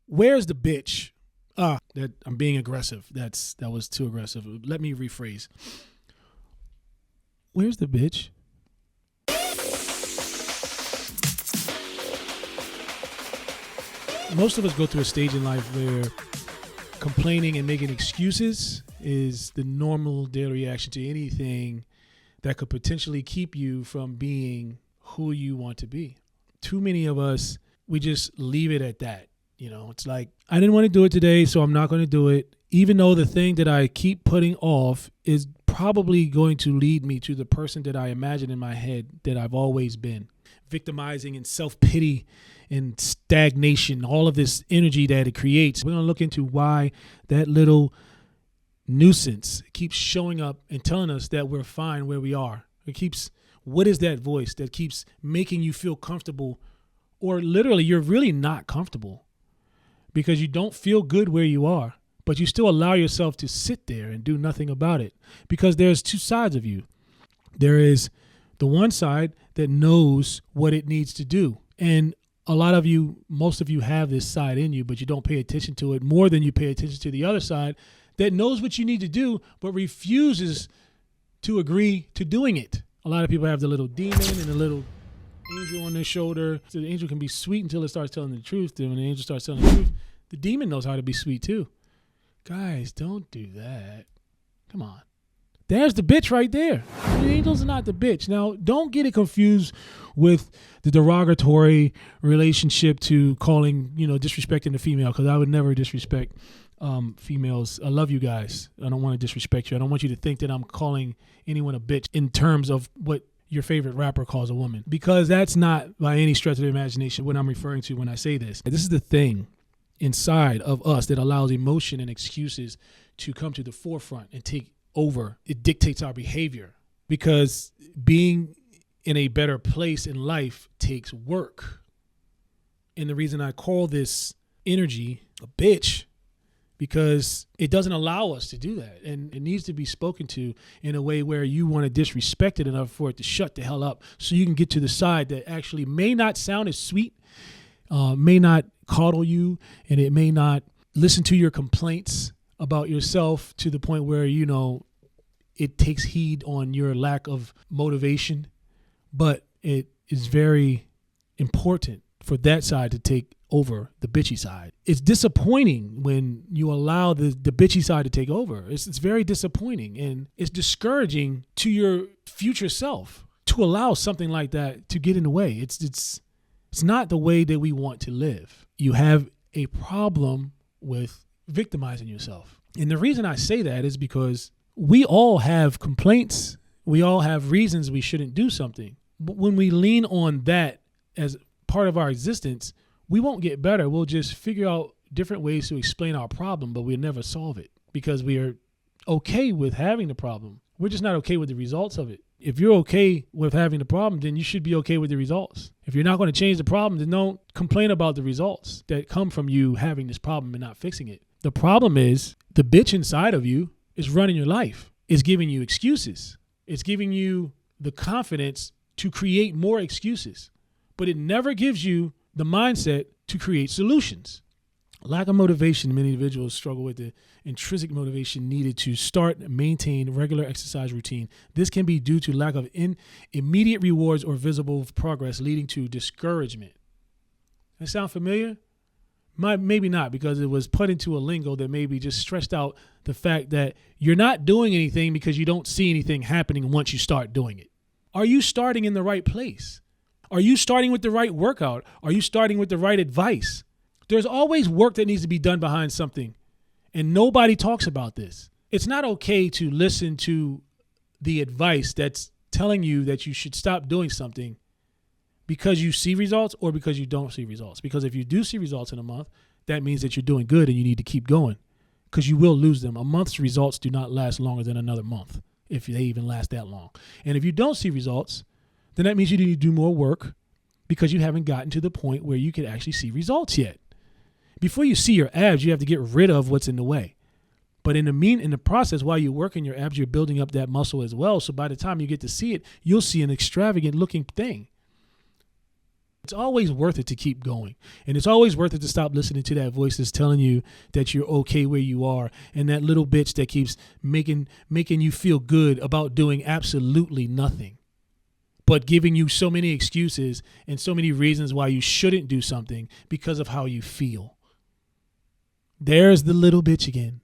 Where's the bitch? That I'm being aggressive. That was too aggressive. Let me rephrase. Where's the bitch? Most of us go through a stage in life where complaining and making excuses is the normal daily reaction to anything that could potentially keep you from being who you want to be. Too many of us, we just leave it at that. It's like, I didn't want to do it today, so I'm not going to do it, even though the thing that I keep putting off is probably going to lead me to the person that I imagine in my head that I've always been. Victimizing and self-pity and stagnation, all of this energy that it creates. We're going to look into why that little nuisance keeps showing up and telling us that we're fine where we are. What is that voice that keeps making you feel comfortable, or literally you're really not comfortable because you don't feel good where you are, but you still allow yourself to sit there and do nothing about it? Because there's two sides of you. There is the one side that knows what it needs to do. And most of you have this side in you, but you don't pay attention to it more than you pay attention to the other side that knows what you need to do, but refuses to agree to doing it. A lot of people have the little demon and the little angel on their shoulder. So the angel can be sweet until it starts telling the truth. Then when the angel starts telling the truth, the demon knows how to be sweet too. Guys, don't do that. Come on. There's the bitch right there. The angel's not the bitch. Now, don't get it confused with the derogatory relationship to calling, disrespecting the female, because I would never disrespect females. I love you guys. I don't want to disrespect you. I don't want you to think that I'm calling anyone a bitch in terms of what your favorite rapper calls a woman, because that's not by any stretch of the imagination what I'm referring to when I say this. This is the thing inside of us that allows emotion and excuses to come to the forefront and take over. It dictates our behavior, because being in a better place in life takes work. And the reason I call this energy a bitch, because it doesn't allow us to do that. And it needs to be spoken to in a way where you want to disrespect it enough for it to shut the hell up, so you can get to the side that actually may not sound as sweet, may not coddle you, and it may not listen to your complaints about yourself to the point where, it takes heed on your lack of motivation. But it is very important for that side to take over the bitchy side. It's disappointing when you allow the bitchy side to take over. It's very disappointing, and it's discouraging to your future self to allow something like that to get in the way. It's not the way that we want to live. You have a problem with victimizing yourself. And the reason I say that is because we all have complaints. We all have reasons we shouldn't do something. But when we lean on that as part of our existence, we won't get better. We'll just figure out different ways to explain our problem, but we'll never solve it because we are okay with having the problem. We're just not okay with the results of it. If you're okay with having the problem, then you should be okay with the results. If you're not going to change the problem, then don't complain about the results that come from you having this problem and not fixing it. The problem is the bitch inside of you is running your life. It's giving you excuses. It's giving you the confidence to create more excuses, but it never gives you the mindset to create solutions. Lack of motivation. Many individuals struggle with the intrinsic motivation needed to start and maintain regular exercise routine. This can be due to lack of immediate rewards or visible progress, leading to discouragement. That sound familiar? Maybe not, because it was put into a lingo that maybe just stressed out the fact that you're not doing anything because you don't see anything happening once you start doing it. Are you starting in the right place? Are you starting with the right workout? Are you starting with the right advice? There's always work that needs to be done behind something, and nobody talks about this. It's not okay to listen to the advice that's telling you that you should stop doing something because you see results or because you don't see results. Because if you do see results in a month, that means that you're doing good and you need to keep going, because you will lose them. A month's results do not last longer than another month, if they even last that long. And if you don't see results, then that means you need to do more work because you haven't gotten to the point where you can actually see results yet. Before you see your abs, you have to get rid of what's in the way. But in the process, while you're working your abs, you're building up that muscle as well. So by the time you get to see it, you'll see an extravagant looking thing. It's always worth it to keep going. And it's always worth it to stop listening to that voice that's telling you that you're okay where you are, and that little bitch that keeps making you feel good about doing absolutely nothing, but giving you so many excuses and so many reasons why you shouldn't do something because of how you feel. There's the little bitch again.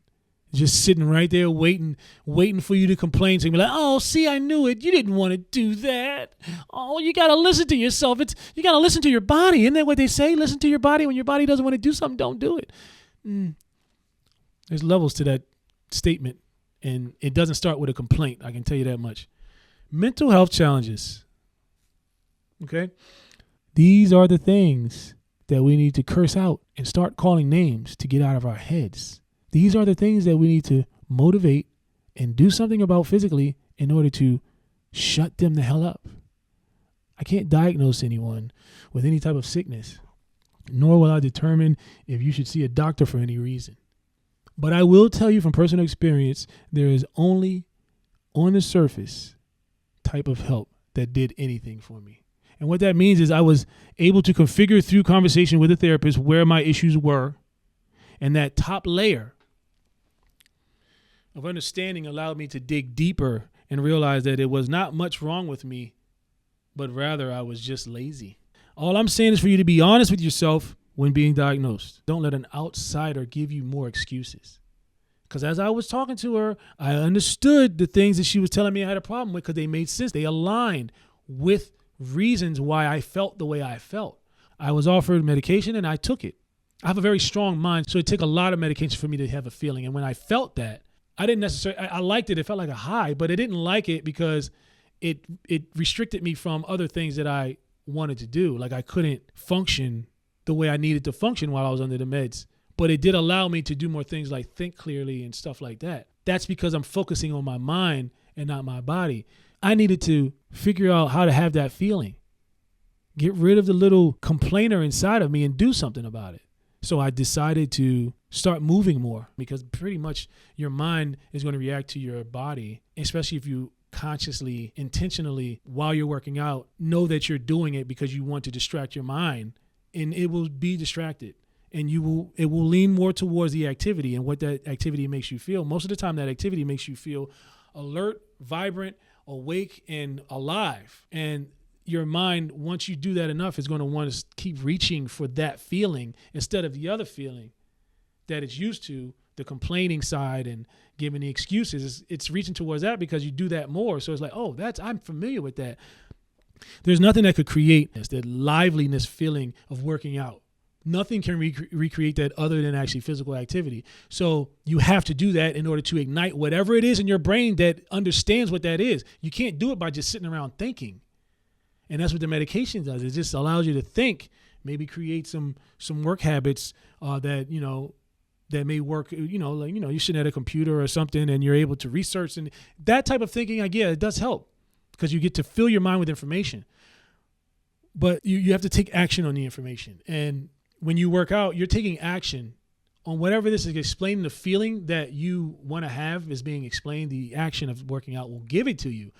Just sitting right there waiting for you to complain. So you be like, oh, see, I knew it. You didn't want to do that. Oh, you got to listen to yourself. You got to listen to your body. Isn't that what they say? Listen to your body. When your body doesn't want to do something, don't do it. There's levels to that statement, and it doesn't start with a complaint. I can tell you that much. Mental health challenges. Okay? These are the things that we need to curse out and start calling names to get out of our heads. These are the things that we need to motivate and do something about physically in order to shut them the hell up. I can't diagnose anyone with any type of sickness, nor will I determine if you should see a doctor for any reason. But I will tell you from personal experience, there is only on the surface type of help that did anything for me. And what that means is I was able to configure through conversation with a therapist where my issues were, and that top layer of understanding allowed me to dig deeper and realize that it was not much wrong with me, but rather I was just lazy. All I'm saying is for you to be honest with yourself when being diagnosed. Don't let an outsider give you more excuses. Because as I was talking to her, I understood the things that she was telling me I had a problem with because they made sense. They aligned with reasons why I felt the way I felt. I was offered medication and I took it. I have a very strong mind, so it took a lot of medication for me to have a feeling. And when I felt that, I didn't necessarily, I liked it. It felt like a high, but I didn't like it because it restricted me from other things that I wanted to do. Like I couldn't function the way I needed to function while I was under the meds. But it did allow me to do more things like think clearly and stuff like that. That's because I'm focusing on my mind and not my body. I needed to figure out how to have that feeling. Get rid of the little complainer inside of me and do something about it. So I decided to start moving more because pretty much your mind is going to react to your body, especially if you consciously, intentionally, while you're working out, know that you're doing it because you want to distract your mind, and it will be distracted. And it will lean more towards the activity and what that activity makes you feel. Most of the time, that activity makes you feel alert, vibrant, awake, and alive. And your mind, once you do that enough, is going to want to keep reaching for that feeling instead of the other feeling that it's used to, the complaining side and giving the excuses. It's reaching towards that because you do that more. So it's like, oh, I'm familiar with that. There's nothing that could create that liveliness feeling of working out. Nothing can recreate that other than actually physical activity. So you have to do that in order to ignite whatever it is in your brain that understands what that is. You can't do it by just sitting around thinking. And that's what the medication does. It just allows you to think, maybe create some work habits that may work, you're sitting at a computer or something and you're able to research, and that type of thinking, it does help because you get to fill your mind with information. But you have to take action on the information. And when you work out, you're taking action on whatever this is explaining. The feeling that you want to have is being explained. The action of working out will give it to you.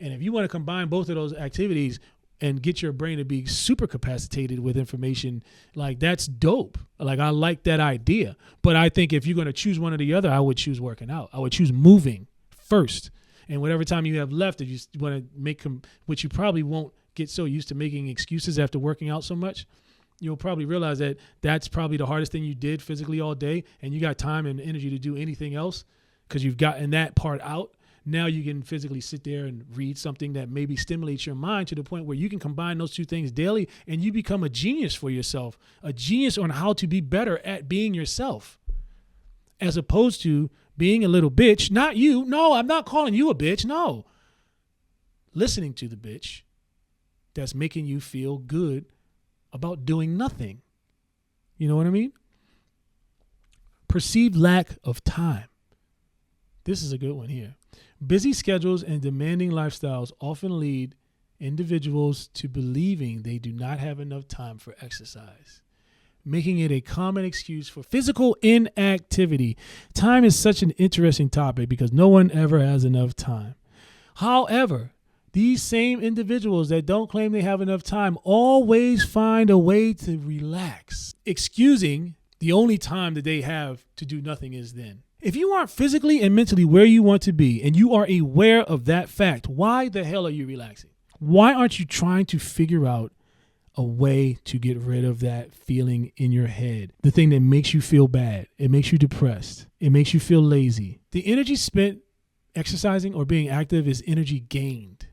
And if you want to combine both of those activities and get your brain to be super capacitated with information, like that's dope. Like I like that idea. But I think if you're going to choose one or the other, I would choose working out. I would choose moving first. And whatever time you have left, if you want to make them, which you probably won't get so used to making excuses after working out so much, you'll probably realize that that's probably the hardest thing you did physically all day, and you got time and energy to do anything else because you've gotten that part out. Now you can physically sit there and read something that maybe stimulates your mind to the point where you can combine those two things daily and you become a genius for yourself, a genius on how to be better at being yourself, as opposed to being a little bitch. Not you. No, I'm not calling you a bitch. No. Listening to the bitch that's making you feel good about doing nothing. You know what I mean? Perceived lack of time. This is a good one here. Busy schedules and demanding lifestyles often lead individuals to believing they do not have enough time for exercise, making it a common excuse for physical inactivity. Time is such an interesting topic because no one ever has enough time. However, These same individuals that don't claim they have enough time always find a way to relax, excusing the only time that they have to do nothing is then. If you aren't physically and mentally where you want to be and you are aware of that fact, why the hell are you relaxing? Why aren't you trying to figure out a way to get rid of that feeling in your head? The thing that makes you feel bad. It makes you depressed. It makes you feel lazy. The energy spent exercising or being active is energy gained.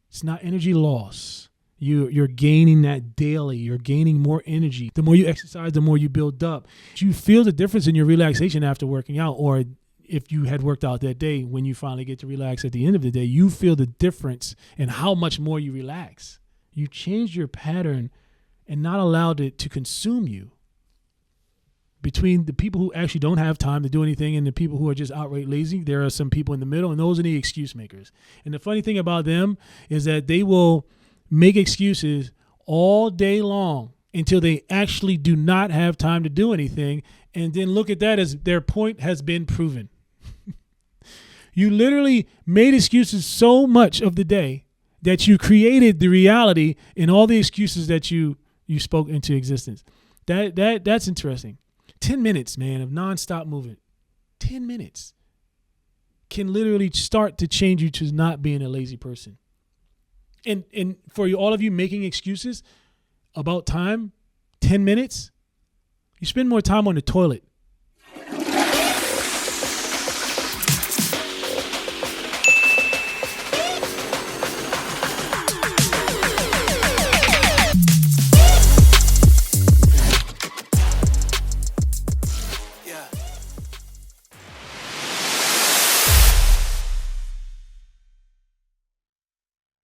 It's not energy loss. You're gaining that daily. You're gaining more energy. The more you exercise, the more you build up. You feel the difference in your relaxation after working out, or if you had worked out that day, when you finally get to relax at the end of the day, you feel the difference in how much more you relax. You changed your pattern and not allowed it to consume you. Between the people who actually don't have time to do anything and the people who are just outright lazy, there are some people in the middle, and those are the excuse makers. And the funny thing about them is that they will make excuses all day long until they actually do not have time to do anything, and then look at that as their point has been proven. You literally made excuses so much of the day that you created the reality in all the excuses that you spoke into existence. That's interesting. 10 minutes, man, of nonstop movement. 10 minutes can literally start to change you to not being a lazy person. And for you, all of you making excuses about time, 10 minutes, you spend more time on the toilet